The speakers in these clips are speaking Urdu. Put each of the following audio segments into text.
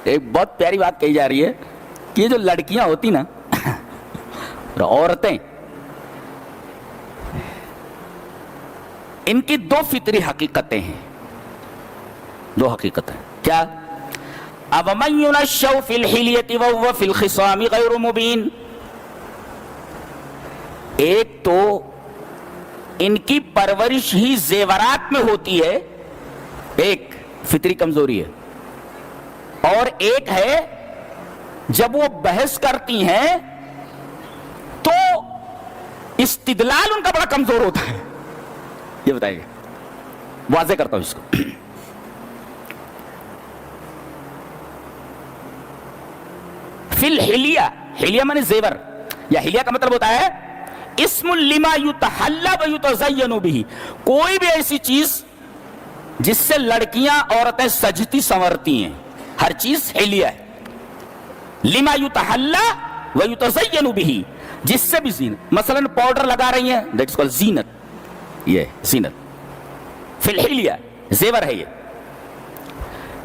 ایک بہت پیاری بات کہی جا رہی ہے کہ یہ جو لڑکیاں ہوتی نا عورتیں، ان کی دو فطری حقیقتیں ہیں، دو حقیقتیں کیا؟ أَوَمَنْ يُنَشَّأُ فِي الْحِلْيَةِ وَهُوَ فِي الْخِصَامِ غَيْرُ مُبِينٍ، ایک تو ان کی پرورش ہی زیورات میں ہوتی ہے، ایک فطری کمزوری ہے، اور ایک ہے جب وہ بحث کرتی ہیں تو استدلال ان کا بڑا کمزور ہوتا ہے۔ یہ بتائیے، واضح کرتا ہوں اس کو۔ فی الحلیہ، حلیہ مانے زیور، یا حلیہ کا مطلب ہوتا ہے اسم لما یتحلی و یتزین بہ، کوئی بھی ایسی چیز جس سے لڑکیاں عورتیں سجتی سنورتی ہیں، ہر چیز حلیہ ہے۔ لما یتحلی و یتزین بہ، جس سے بھی زینت، مثلا پاؤڈر لگا رہی ہیں، دیٹس کالڈ زینت، یہ زینت فی الحلیہ، زیور ہے۔ یہ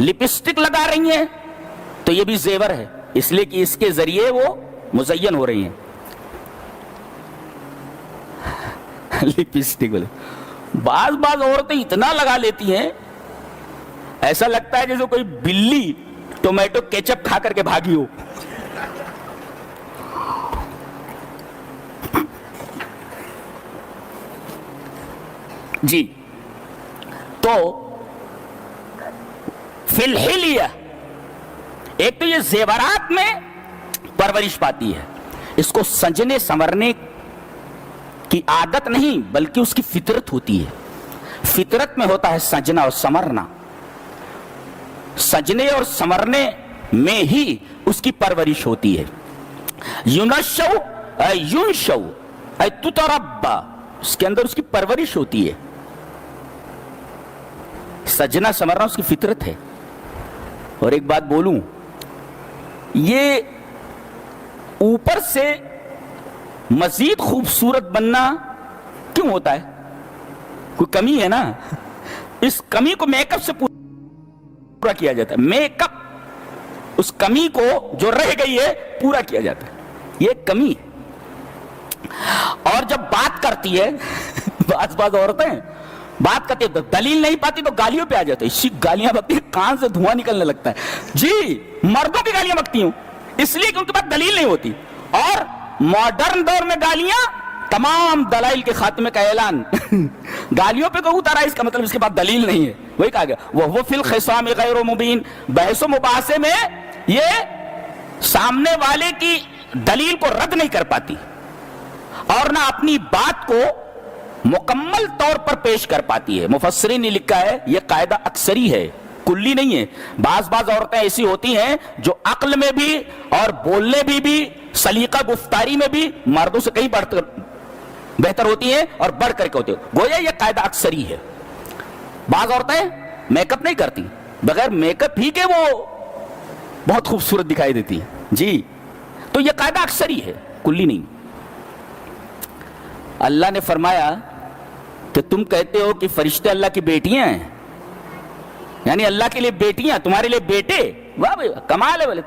لپسٹک لگا رہی ہیں تو یہ بھی زیور ہے، اس لیے کہ اس کے ذریعے وہ مزین ہو رہی ہیں۔ لپسٹک بولے، بعض عورتیں اتنا لگا لیتی ہیں ایسا لگتا ہے جیسے کوئی بلی ٹومیٹو کیچپ کھا کر کے بھاگی ہو۔ جی، تو فی الحلیہ، ایک تو یہ زیورات میں پرورش پاتی ہے، اس کو سجنے سنورنے کی عادت نہیں بلکہ اس کی فطرت ہوتی ہے۔ فطرت میں ہوتا ہے سجنا اور سنورنا، سجنے اور سنورنے میں ہی اس کی پرورش ہوتی ہے۔ یونشو اے ینشو اے تتربا، اس کے اندر اس کی پرورش ہوتی ہے۔ سجنا سنورنا اس کی فطرت ہے۔ اور ایک بات بولوں، یہ اوپر سے مزید خوبصورت بننا کیوں ہوتا ہے؟ کوئی کمی ہے نا، اس کمی کو میک اپ سے پورا کیا جاتا ہے۔ میک اپ اس کمی کو جو رہ گئی ہے پورا کیا جاتا ہے، یہ کمی ہے۔ اور جب بات کرتی ہے بعض عورتیں بات کرتی ہے، دلیل نہیں پاتی تو گالیوں پہ آ جاتے، اسی گالیاں بکتی ہیں، کان سے دھواں نکلنے لگتا ہے۔ جی، مردوں کی گالیاں بکتی ہوں اس لیے کہ ان کے پاس دلیل نہیں ہوتی، اور ماڈرن دور میں گالیاں تمام دلائل کے خاتمے کا اعلان۔ گالیوں پہ کوئی اتارا، اس کا مطلب اس کے بعد دلیل نہیں ہے، وہی کہا گیا وہ فی الخصام غیر مبین، بحث و مباحثے میں یہ سامنے والے کی دلیل کو رد نہیں کر پاتی اور نہ اپنی بات کو مکمل طور پر پیش کر پاتی ہے۔ مفسرین نے لکھا ہے یہ قاعدہ اکثری ہے، کلی نہیں ہے۔ بعض عورتیں ایسی ہوتی ہیں جو عقل میں بھی اور بولنے بھی سلیقہ گفتاری میں بھی مردوں سے کہیں بہتر ہوتی ہیں اور بڑھ کر کے ہوتی ہیں، گویا یہ قاعدہ اکثری ہے۔ بعض عورتیں میک اپ نہیں کرتی، بغیر میک اپ ہی کے وہ بہت خوبصورت دکھائی دیتی ہیں۔ جی، تو یہ قاعدہ اکثری ہے، کلی نہیں۔ اللہ نے فرمایا کہ تم کہتے ہو کہ فرشتے اللہ کی بیٹیاں ہیں، یعنی اللہ کے لیے بیٹیاں، تمہارے لیے بیٹے۔ واہ بھائی، کمال ہے۔ بولے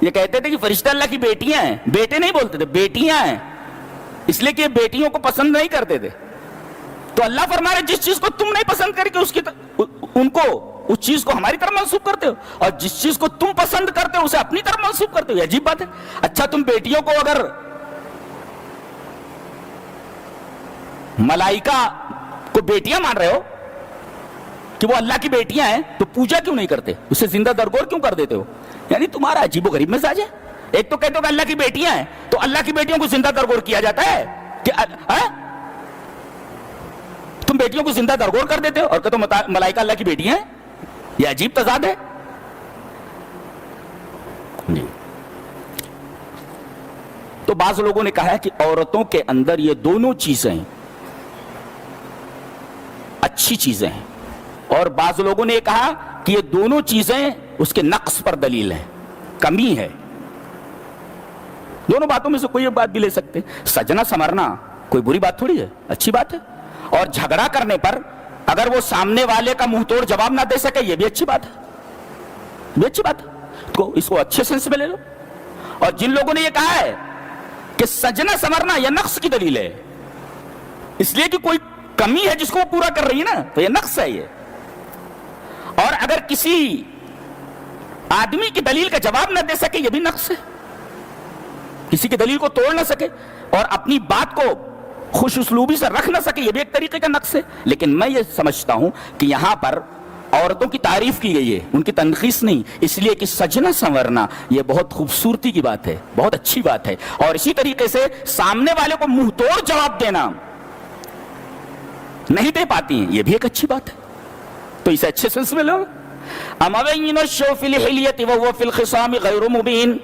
یہ کہتے تھے کہ فرشتے اللہ کی بیٹیاں ہیں، بیٹے نہیں بولتے تھے، بیٹیاں ہیں، اس لیے کہ بیٹیوں کو پسند نہیں کرتے تھے۔ تو اللہ فرما رہے جس چیز کو تم نہیں پسند کر کے ان کو اس چیز کو ہماری طرف منسوب کرتے ہو، اور جس چیز کو تم پسند کرتے ہو اسے اپنی طرف منسوب کرتے ہو، یہ عجیب بات ہے۔ اچھا، تم بیٹیوں کو اگر ملائکہ کو بیٹیاں مان رہے ہو کہ وہ اللہ کی بیٹیاں ہیں، تو پوجا کیوں نہیں کرتے، اسے زندہ درگور کیوں کر دیتے ہو؟ یعنی تمہارا عجیب و غریب مزاج ہے۔ ایک تو کہتے ہو کہ اللہ کی بیٹیاں ہیں، تو اللہ کی بیٹیوں کو زندہ درگور کیا جاتا ہے کہ تم بیٹیوں کو زندہ درگور کر دیتے ہو اور کہتے ہو ملائکہ اللہ کی بیٹیاں ہیں، یہ عجیب تضاد ہے۔ جی، تو بعض لوگوں نے کہا ہے کہ عورتوں کے اندر یہ دونوں چیزیں اچھی چیزیں ہیں، اور بعض لوگوں نے کہا کہ یہ دونوں چیزیں اس کے نقص پر دلیل ہیں، کمی ہے۔ دونوں باتوں میں سے کوئی ایک بات بھی لے سکتے ہیں۔ سجنا سنورنا کوئی بری بات تھوڑی ہے، اچھی بات ہے، اور جھگڑا کرنے پر اگر وہ سامنے والے کا منہ توڑ جواب نہ دے سکے یہ بھی اچھی بات ہے۔ بھی اچھی بات ہے، تو اس کو اچھے سینس میں لے لو. اور جن لوگوں نے یہ کہا ہے کہ سجنا سنورنا یہ نقص کی دلیل ہے، اس لیے کہ کوئی کمی ہے جس کو وہ پورا کر رہی ہے نا، تو یہ نقص ہے یہ. اور اگر کسی آدمی کی دلیل کا جواب نہ دے سکے یہ بھی نقص ہے، کسی کی دلیل کو توڑ نہ سکے اور اپنی بات کو خوش اسلوبی سے رکھ نہ سکے یہ بھی ایک طریقے کا نقص ہے. لیکن میں یہ سمجھتا ہوں کہ یہاں پر عورتوں کی تعریف کی گئی ہے، ان کی تنقیص نہیں، اس لیے کہ سجنا سنورنا یہ بہت خوبصورتی کی بات ہے، بہت اچھی بات ہے. اور اسی طریقے سے سامنے والے کو منہ توڑ جواب دینا نہیں دے پاتی ہیں، یہ بھی ایک اچھی بات ہے، تو اسے اچھے سلسلے میں لو. اموین الشو فی الحلیۃ وهو فی الخصام غیر مبین